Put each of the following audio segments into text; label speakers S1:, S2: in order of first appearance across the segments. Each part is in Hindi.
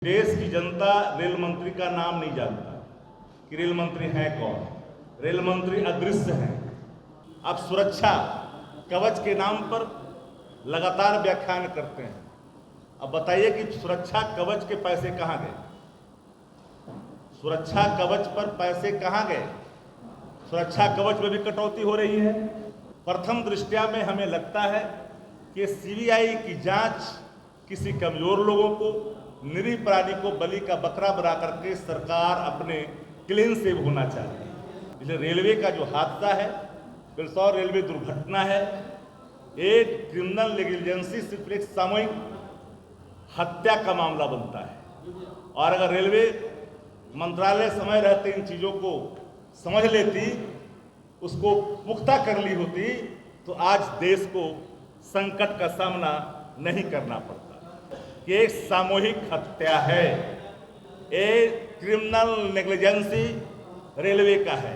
S1: देश की जनता रेल मंत्री का नाम नहीं जानता कि रेल मंत्री हैं कौन। रेल मंत्री अदृश्य हैं। अब सुरक्षा कवच के नाम पर लगातार व्याख्यान करते हैं। अब बताइए कि सुरक्षा कवच के पैसे कहाँ गए? सुरक्षा कवच पर पैसे कहाँ गए? सुरक्षा कवच में भी कटौती हो रही है। प्रथम दृष्टया में हमें लगता है कि सीबीआई की जांच किसी कमजोर लोगों को, निरीह प्राणी को बलि का बकरा बना करके सरकार अपने क्लीन सेव होना चाहती है। इसलिए रेलवे का जो हादसा है, बिलसौर रेलवे दुर्घटना है, एक क्रिमिनल नेग्लिजेंसी सिर्फ एक सामूहिक हत्या का मामला बनता है। और अगर रेलवे मंत्रालय समय रहते इन चीज़ों को समझ लेती, उसको पुख्ता कर ली होती, तो आज देश को संकट का सामना नहीं करना पड़ता। कि एक सामूहिक हत्या है, एक क्रिमिनल नेग्लिजेंसी रेलवे का है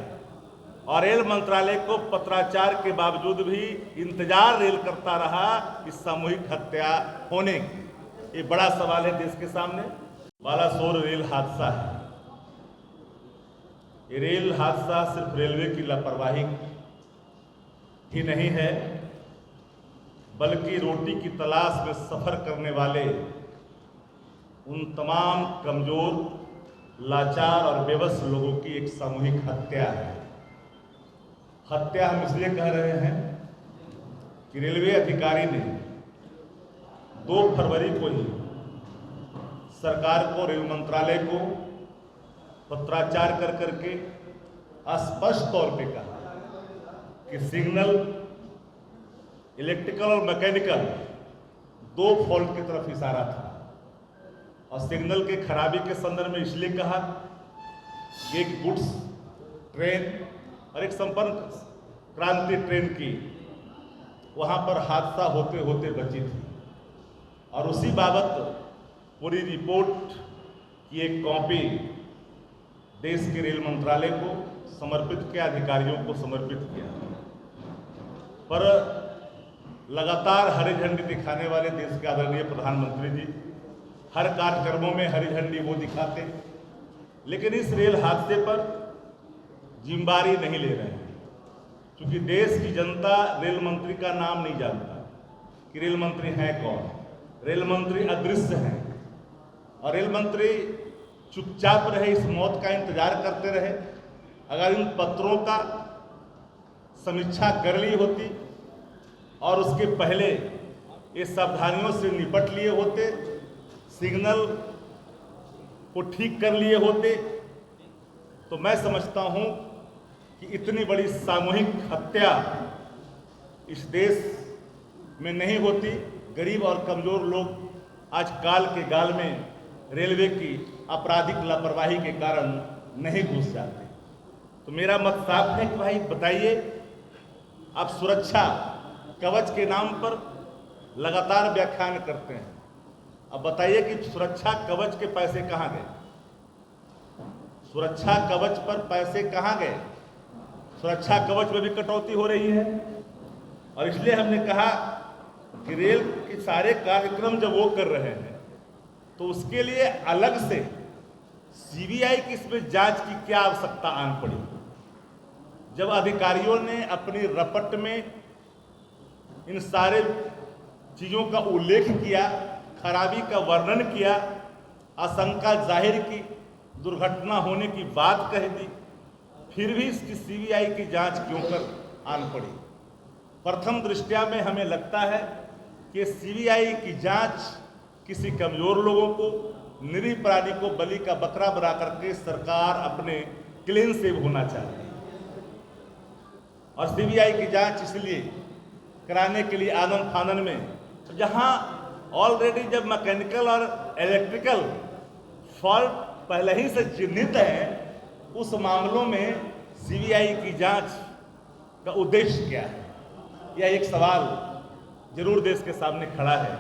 S1: और रेल मंत्रालय को पत्राचार के बावजूद भी इंतजार रेल करता रहा इस सामूहिक हत्या होने की। ये बड़ा सवाल है देश के सामने। बालासोर रेल हादसा है। ये रेल हादसा सिर्फ रेलवे की लापरवाही ही नहीं है, बल्कि रोटी की तलाश में सफर करने वाले उन तमाम कमजोर, लाचार और बेबस लोगों की एक सामूहिक हत्या है। हत्या हम इसलिए कह रहे हैं कि रेलवे अधिकारी ने 2 फरवरी को ही सरकार को, रेल मंत्रालय को पत्राचार कर करके स्पष्ट तौर पे कहा कि सिग्नल, इलेक्ट्रिकल और मैकेनिकल 2 फॉल्ट की तरफ इशारा था। और सिग्नल के खराबी के संदर्भ में इसलिए कहा कि एक गुड्स ट्रेन और एक संपर्क क्रांति ट्रेन की वहां पर हादसा होते होते बची थी और उसी बाबत पूरी रिपोर्ट की एक कॉपी देश के रेल मंत्रालय को समर्पित किया, अधिकारियों को समर्पित किया। पर लगातार हरी झंडी दिखाने वाले देश के आदरणीय प्रधानमंत्री जी हर कार्यक्रमों में हरी झंडी वो दिखाते, लेकिन इस रेल हादसे पर जिम्मेदारी नहीं ले रहे हैं। क्योंकि देश की जनता रेल मंत्री का नाम नहीं जानता कि रेल मंत्री हैं कौन। रेल मंत्री अदृश्य हैं और रेल मंत्री चुपचाप रहे, इस मौत का इंतजार करते रहे। अगर इन पत्रों का समीक्षा कर ली होती और उसके पहले ये सावधानियों से निपट लिए होते, सिग्नल को ठीक कर लिए होते, तो मैं समझता हूं कि इतनी बड़ी सामूहिक हत्या इस देश में नहीं होती। गरीब और कमजोर लोग आज काल के गाल में रेलवे की आपराधिक लापरवाही के कारण नहीं घुस जाते। तो मेरा मत साफ है कि भाई बताइए, आप सुरक्षा कवच के नाम पर लगातार व्याख्यान करते हैं। अब बताइए कि सुरक्षा कवच के पैसे कहाँ गए? सुरक्षा कवच पर पैसे कहाँ गए? सुरक्षा कवच में भी कटौती हो रही है। और इसलिए हमने कहा कि रेल के सारे कार्यक्रम जब वो कर रहे हैं तो उसके लिए अलग से सीबीआई की इसमें जांच की क्या आवश्यकता आन पड़ी? जब अधिकारियों ने अपनी रपट में इन सारे चीज़ों का उल्लेख किया, खराबी का वर्णन किया, आशंका जाहिर की, दुर्घटना होने की बात कह दी, फिर भी इसकी सीबीआई की जांच क्यों कर आन पड़ी? प्रथम दृष्टया में हमें लगता है कि सीबीआई की जांच किसी कमजोर लोगों को, निरीह प्राणी को बलि का बकरा बना करके सरकार अपने क्लीन सेव होना चाहती है। और सीबीआई की जांच इसलिए कराने के लिए आनन फानन में, जहां ऑलरेडी जब मैकेनिकल और इलेक्ट्रिकल फॉल्ट पहले ही से चिन्हित है, उस मामलों में सीबीआई की जांच का उद्देश्य क्या है? यह एक सवाल जरूर देश के सामने खड़ा है।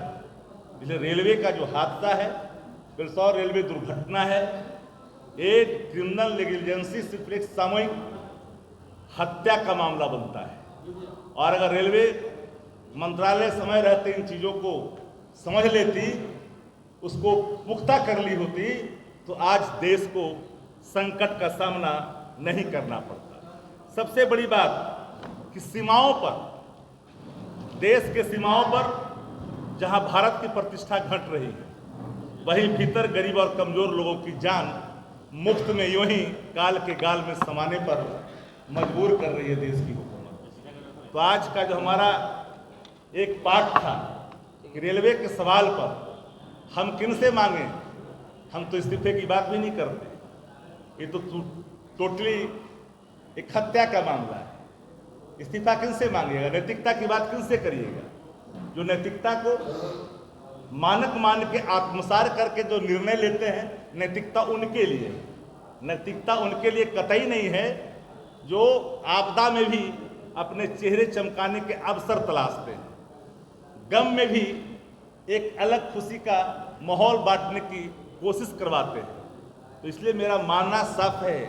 S1: इसलिए रेलवे का जो हादसा है, बिलसौर रेलवे दुर्घटना है, एक क्रिमिनल नेग्लिजेंसी सिर्फ एक सामूहिक हत्या का मामला बनता है। और अगर रेलवे मंत्रालय समय रहते इन चीज़ों को समझ लेती, उसको पुख्ता कर ली होती तो आज देश को संकट का सामना नहीं करना पड़ता। सबसे बड़ी बात कि सीमाओं पर, देश के सीमाओं पर जहां भारत की प्रतिष्ठा घट रही है, वहीं भीतर गरीब और कमजोर लोगों की जान मुफ्त में यूं ही काल के गाल में समाने पर मजबूर कर रही है देश की हुकूमत। तो आज का जो हमारा एक पाठ था कि रेलवे के सवाल पर हम किन से मांगे, हम तो इस्तीफे की बात भी नहीं करते। ये तो टोटली एक हत्या का मामला है। इस्तीफा किन से मांगिएगा, नैतिकता की बात किन से करिएगा? जो नैतिकता को मानक मान के आत्मसात करके जो निर्णय लेते हैं, नैतिकता उनके लिए, नैतिकता उनके लिए कतई नहीं है जो आपदा में भी अपने चेहरे चमकाने के अवसर तलाशते हैं, गम में भी एक अलग खुशी का माहौल बांटने की कोशिश करवाते हैं। तो इसलिए मेरा मानना साफ है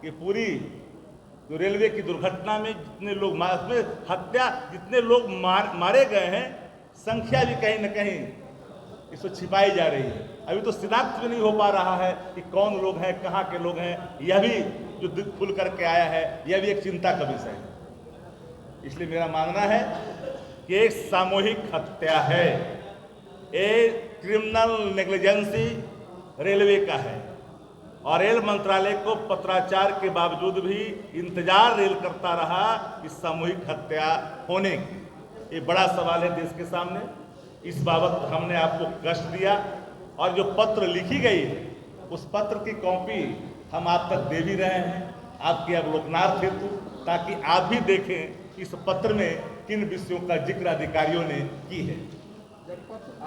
S1: कि पूरी जो रेलवे की दुर्घटना में जितने लोग हत्या, जितने लोग मारे गए हैं, संख्या भी कहीं न कहीं इसको छिपाई जा रही है। अभी तो शिनाख्त भी नहीं हो पा रहा है कि कौन लोग हैं, कहाँ के लोग हैं। यह भी जो दिल खुल करके आया है, यह भी एक चिंता का विषय है। इसलिए मेरा मानना है कि एक सामूहिक हत्या है, एक क्रिमिनल नेग्लिजेंसी रेलवे का है और रेल मंत्रालय को पत्राचार के बावजूद भी इंतजार रेल करता रहा इस सामूहिक हत्या होने की। ये बड़ा सवाल है देश के सामने। इस बाबत हमने आपको कष्ट दिया और जो पत्र लिखी गई है उस पत्र की कॉपी हम आप तक दे भी रहे हैं आपके अवलोकनार्थ हेतु, ताकि आप भी देखें इस पत्र में किन विषयों का जिक्र अधिकारियों ने की है।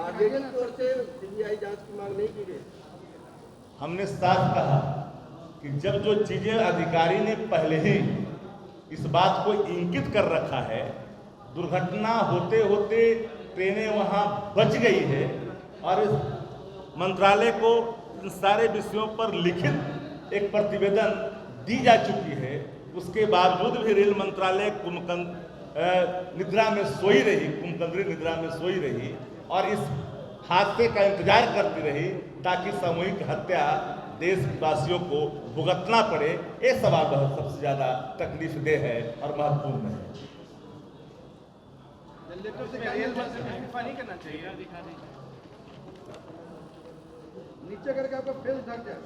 S2: आगे की ओर से सीबीआई जांच की मांग नहीं की गई।
S1: हमने साफ कहा कि जब जो चीजें अधिकारी ने पहले ही इस बात को इंगित कर रखा है, दुर्घटना होते होते ट्रेनें वहां बच गई है और इस मंत्रालय को इन सारे विषयों पर लिखित एक प्रतिवेदन दी जा चुकी है, उसके बावजूद भी रेल मंत्रालय निद्रा में सोई रही, कुमकंद्री निद्रा में सोई रही और इस हादसे का इंतजार करती रही ताकि सामूहिक हत्या देशवासियों को भुगतना पड़े। ये सवाल बहुत सबसे ज्यादा तकलीफ दे है और महत्वपूर्ण है।
S2: नीचे करके आपका फेस ढक जाए।